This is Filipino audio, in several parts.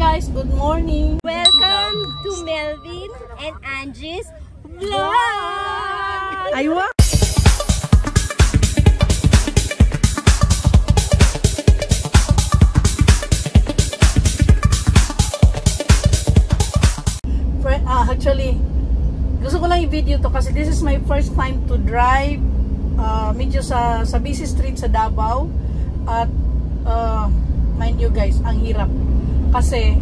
guys, good morning. Welcome to Melvin and Angie's vlog. Aywa. Actually, gusto ko lang i-video to kasi this is my first time to drive medyo sa busy street sa Davao at mind you guys, ang hirap kasi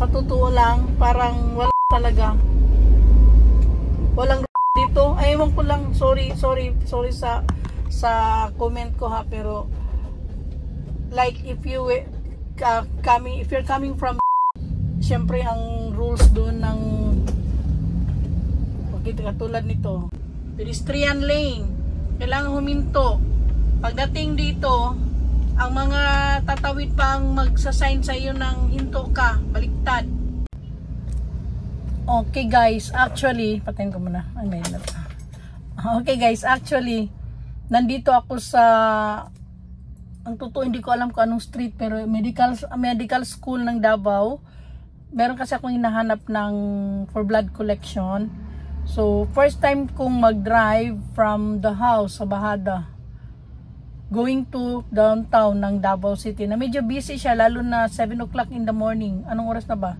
sa totoo lang parang wala talaga, walang dito. Ay, ewan ko lang, sorry sa comment ko ha, pero like if you're coming from, syempre ang rules doon ng katulad nito, pedestrian lane, kailangan huminto. Pagdating dito, ang mga tatawid pang magsasign sa iyo ng hinto ka, baliktad. Okay guys, actually, patayin ko muna. Okay guys, actually, nandito ako sa, ang totoo hindi ko alam kung anong street, pero medical school ng Davao. Meron kasi akong hinahanap for blood collection. So, first time kong mag-drive from the house sa Bahada going to downtown ng Davao City, na medyo busy siya, lalo na 7 o'clock in the morning. Anong oras na ba?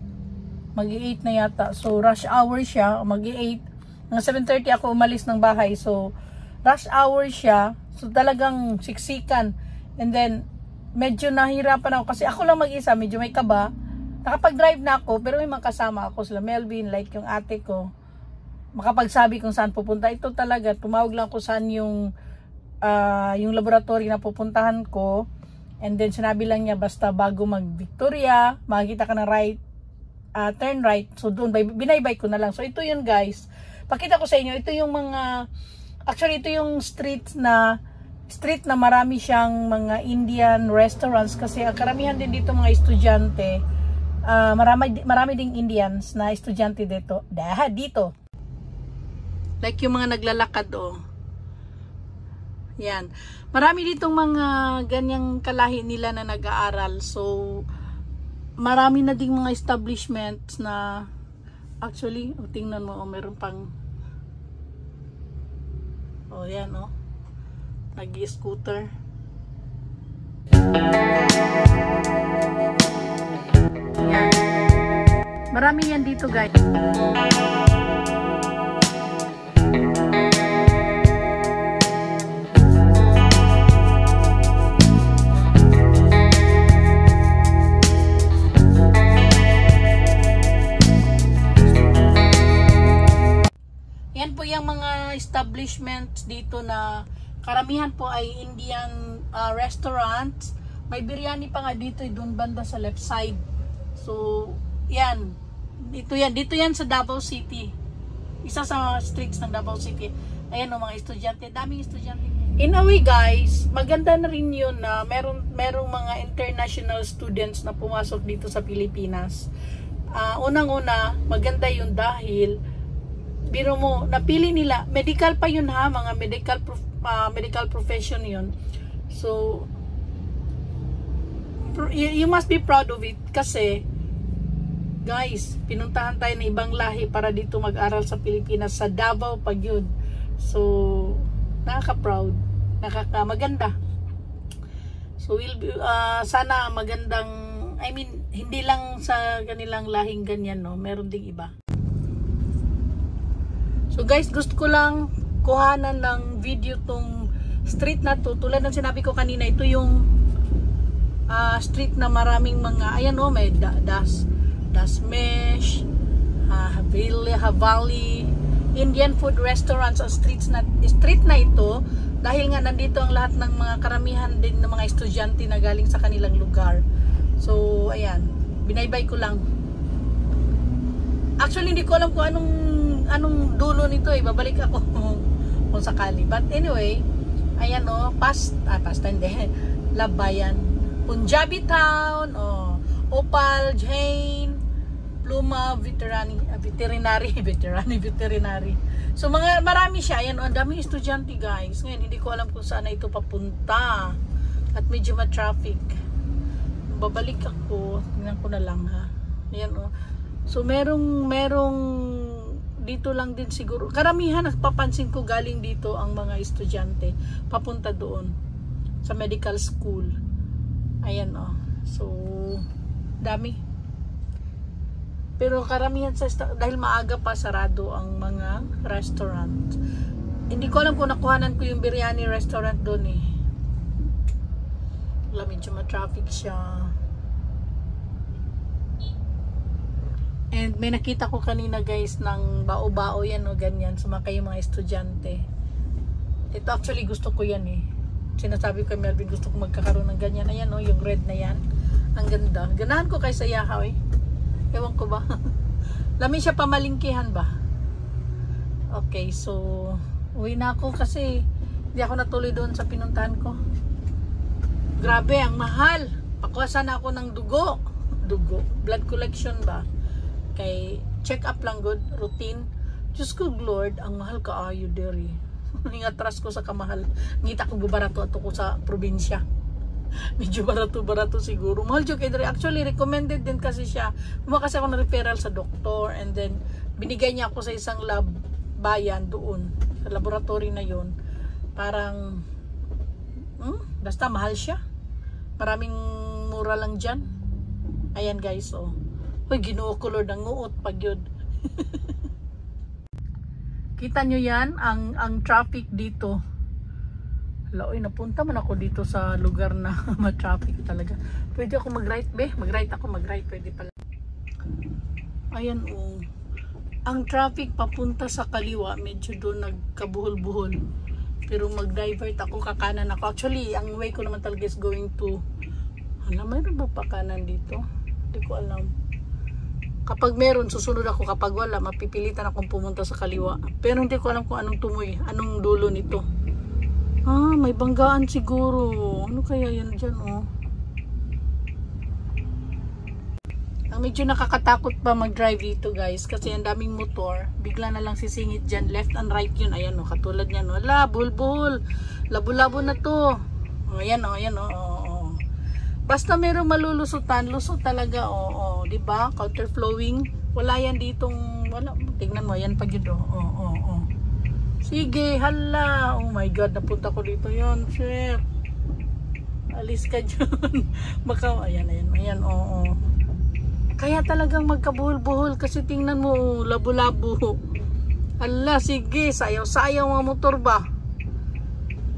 Mag-8 na yata. So, rush hour siya, mag-8. Mga 7:30 ako umalis ng bahay. So, rush hour siya. So, talagang siksikan. And then, medyo nahirapan ako kasi ako lang mag-isa, medyo may kaba. Nakapag-drive na ako, pero may mga kasama ako, sila Melvin, like yung ate ko. Makapagsabi kung saan pupunta. Ito talaga, tumawag lang ko saan yung laboratory na pupuntahan ko. And then sinabi lang niya, basta bago mag-Victoria, makikita ka na right, turn right. So doon, binaybay ko na lang. So ito yun guys. Pakita ko sa inyo, ito yung mga, actually ito yung street na marami siyang mga Indian restaurants. Kasi karamihan din dito mga estudyante. Marami ding Indians na estudyante dito. Like yung mga naglalakad Yan. Marami ditong mga ganyang kalahi nila na nag-aaral. So marami na ding mga establishments na actually, tingnan mo, meron pang yan nag-scooter. Yan. Marami yan dito guys. Yan po yung mga establishments dito na karamihan po ay Indian restaurants. May biryani pa nga dito, doon banda sa left side. So, yan. Dito yan sa Davao City. Isa sa streets ng Davao City. Ayan mga estudyante. Daming estudyante. In a way guys, maganda na rin yun na merong mga international students na pumasok dito sa Pilipinas. Unang-una, maganda yun dahil biro mo, napili nila. Medical pa yun ha, mga medical profession yun. So, you must be proud of it kasi guys, pinuntahan tayo ng ibang lahi para dito mag-aral sa Pilipinas, sa Davao pag yun. So, nakaka-proud, maganda. So, sana magandang, I mean, hindi lang sa kanilang lahing ganyan, no? Meron ding iba. So guys, gusto ko lang kuhanan ng video tong street na to. Tulad ng sinabi ko kanina, ito yung street na maraming mga, ayan may Dasmesh, Havali, Indian food restaurants o street na ito. Dahil nga nandito ang lahat ng mga karamihan din ng mga estudyante na galing sa kanilang lugar. So ayan, binaybay ko lang. Actually hindi ko alam kung anong dulo nito babalik ako kung sakali. But anyway, ayan past hindi, Labayan, Punjabi Town, Opal, Jain, Pluma, Veterinary. So marami siya. Ayan ang daming estudyante guys. Ngayon hindi ko alam kung saan ito papunta. At medyo ma-traffic. babalik ako. Tingnan ko na lang ha. Ayan oh. So merong dito lang din siguro. Karamihan napapansin ko galing dito ang mga estudyante papunta doon sa medical school. Ayan oh. So dami. Pero karamihan dahil maaga pa sarado ang mga restaurant. Hindi ko alam kung nakuhanan ko yung biryani restaurant doon eh. Wala, medyo ma-traffic siya. And may nakita ko kanina guys ng bao-bao yan o ganyan. Sumakay yung mga estudyante. Ito actually gusto ko yan eh. Sinasabi ko kay Melvin gusto ko magkakaroon ng ganyan. Ayan o, yung red na yan. Ang ganda. Ganahan ko kay Sayahaw eh. Ewan ko ba? Lami siya pamalingkihan ba? Okay, so uwi na ako kasi hindi ako natuloy doon sa pinuntahan ko. Grabe, ang mahal. Pakuha na ako ng dugo. Dugo. Blood collection ba? Kay check up lang good. Routine. Diyos ko, Lord, ang mahal ka ayo deri. Ingatras ko sa kamahal. Ngita ko bubarato ato ko sa probinsya. Medyo barato-barato siguro. Mahal dyo kay deri. Actually, recommended din kasi siya. Kumuha kasi ako ng referral sa doktor. And then, binigay niya ako sa isang lab bayan doon. Sa laboratory na yon. Parang, basta mahal siya. Maraming mura lang dyan. Ayan guys, oh. Uy, Ginoo ko Lord, ang nguot pag yun. Kita nyo yan, ang traffic dito. Hala, uy, napunta man ako dito sa lugar na ma-traffic talaga. Pwede ako mag-right, be? Mag-right ako, mag-right. Pwede pala. Ayan, oh. Ang traffic papunta sa kaliwa, medyo doon nagkabuhol-buhol. Pero mag-divert ako, kakanan ako. Actually, ang way ko naman talaga is going to... Hala, mayroon ba pa kanan dito? Hindi ko alam. Kapag meron, susunod ako. Kapag wala, mapipilitan akong pumunta sa kaliwa. Pero hindi ko alam kung anong tumoy, anong dulo nito. Ah, may banggaan siguro. Ano kaya yan dyan, oh? Ang medyo nakakatakot pa mag-drive dito guys kasi ang daming motor, bigla na lang sisingit dyan, left and right yun, ayan o, katulad nyan o, ala, bulbul, labo-labo na to, o, ayan o, ayan o, basta merong malulusutan, lusot talaga o, diba, counterflowing, wala yan ditong, wala, tingnan mo, yan pag yun o, sige, hala, oh my god, napunta ko dito yun, shit, alis ka dyan, baka, ayan, o, kaya talagang magkabuhol-buhol kasi tingnan mo, labo-labo. Ala, sige, sayaw-sayaw mga motor ba?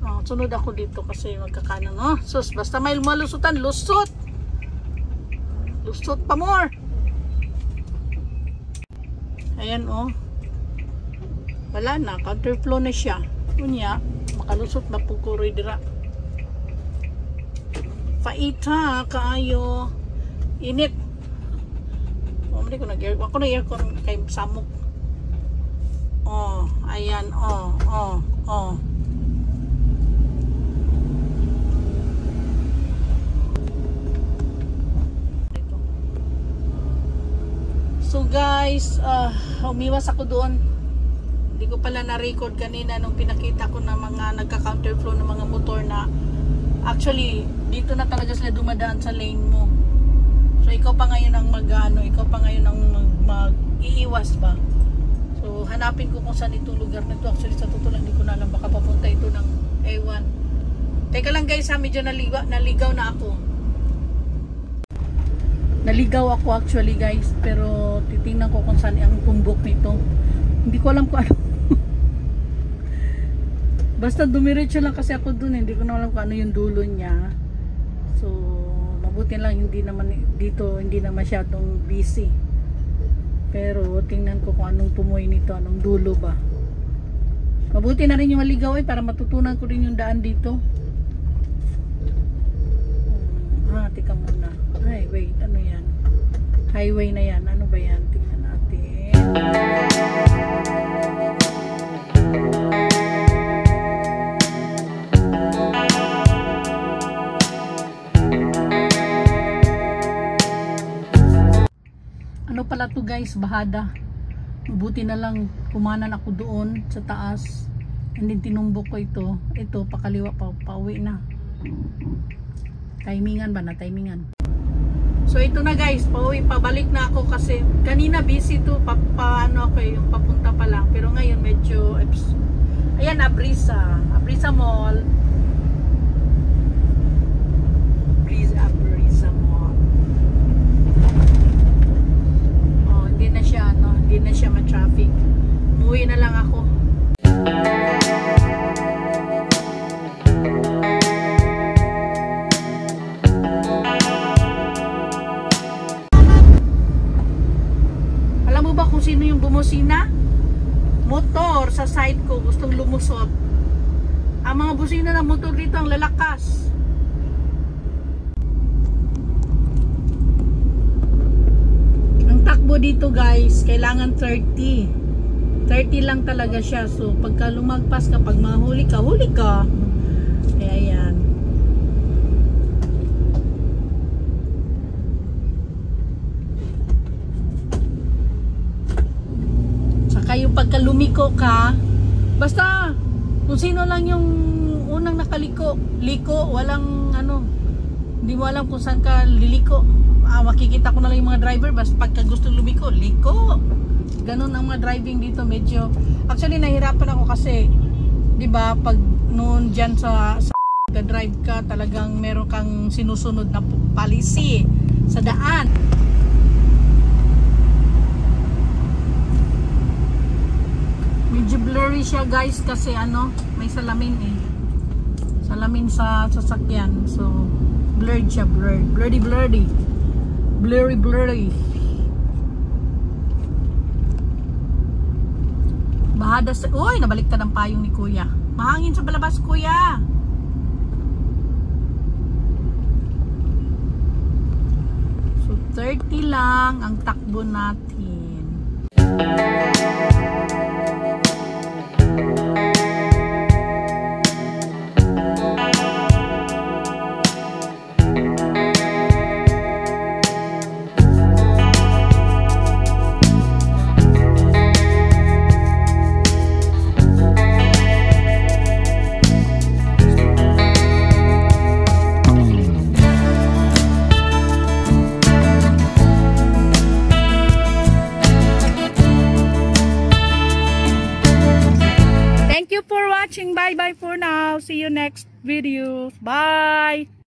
Oh, sunod ako dito kasi magkakanan. Oh, sus, basta may malusutan, lusot! Lusot pa more! Ayan, oh. Wala na, counterflow na siya. Kunya, makalusot na po ko dira. Paita, kaayo. Init. Ako nag-aircon kay Samok. Oh, ayan, oh. So guys, umiwas ako doon. Hindi ko pala na-record kanina nung pinakita ko na mga nagka-counterflow ng mga motor na actually, dito na talaga sila dumadaan sa lane mo. So ikaw pa ngayon ang ikaw pa ngayon ang mag-iiwas ba? So hanapin ko kung saan itong lugar na ito. Actually sa totoo lang hindi ko na alam, baka papunta ito ng ewan. Teka lang guys, medyo naligaw na ako. Naligaw ako actually guys, pero titingnan ko kung saan ang tumbok nito. Hindi ko alam kung ano. Basta dumiretso lang kasi ako dun, hindi ko na alam kung ano yung dulo niya. So mabuti lang hindi naman dito, hindi na masyadong busy. Pero tingnan ko kung anong tumoy nito, anong dulo ba. Mabuti na rin yung maligaw para matutunan ko rin yung daan dito. Tika muna. Ay, wait, ano yan? Highway na yan. Ano ba yan? Tingnan natin. Ano pala to guys, bahada. Mabuti na lang kumanan ako doon sa taas. And then tinumbok ko ito. Ito, pakaliwa pa, pauwi na. Timingan ba na? Timingan. So ito na guys, pabalik na ako kasi kanina busy to, ano ako yung papunta pa lang. Pero ngayon medyo, ayan, Abrisa Mall. Abrisa Mall. Oh, hindi na siya ma-traffic. Umuwi na lang ako. Kung sino yung bumusina? Motor sa side ko, gustong lumusot. Ang mga busina ng motor dito ang lalakas. Ang takbo dito guys, kailangan 30 lang talaga siya. So pagka lumagpas ka, pag mahuli ka, huli ka. Kaya yan. Kayo pagka lumiko ka, basta kung sino lang yung unang nakaliko, walang ano, hindi mo alam kung saan ka liliko. Makikita ko na lang yung mga driver, basta pagka gusto lumiko, liko. Ganun ang mga driving dito, medyo actually nahirapan ako kasi 'di ba pag noon diyan sa drive ka, talagang meron kang sinusunod na policy sa daan. Medyo blurry siya guys kasi ano, may salamin salamin sa sasakyan, so blurred siya, blurry bahada sa, uy, nabaliktad ang payong ni kuya, mahangin sa palabas kuya. So 30 lang ang takbo natin. Bye bye for now. See you next video. Bye.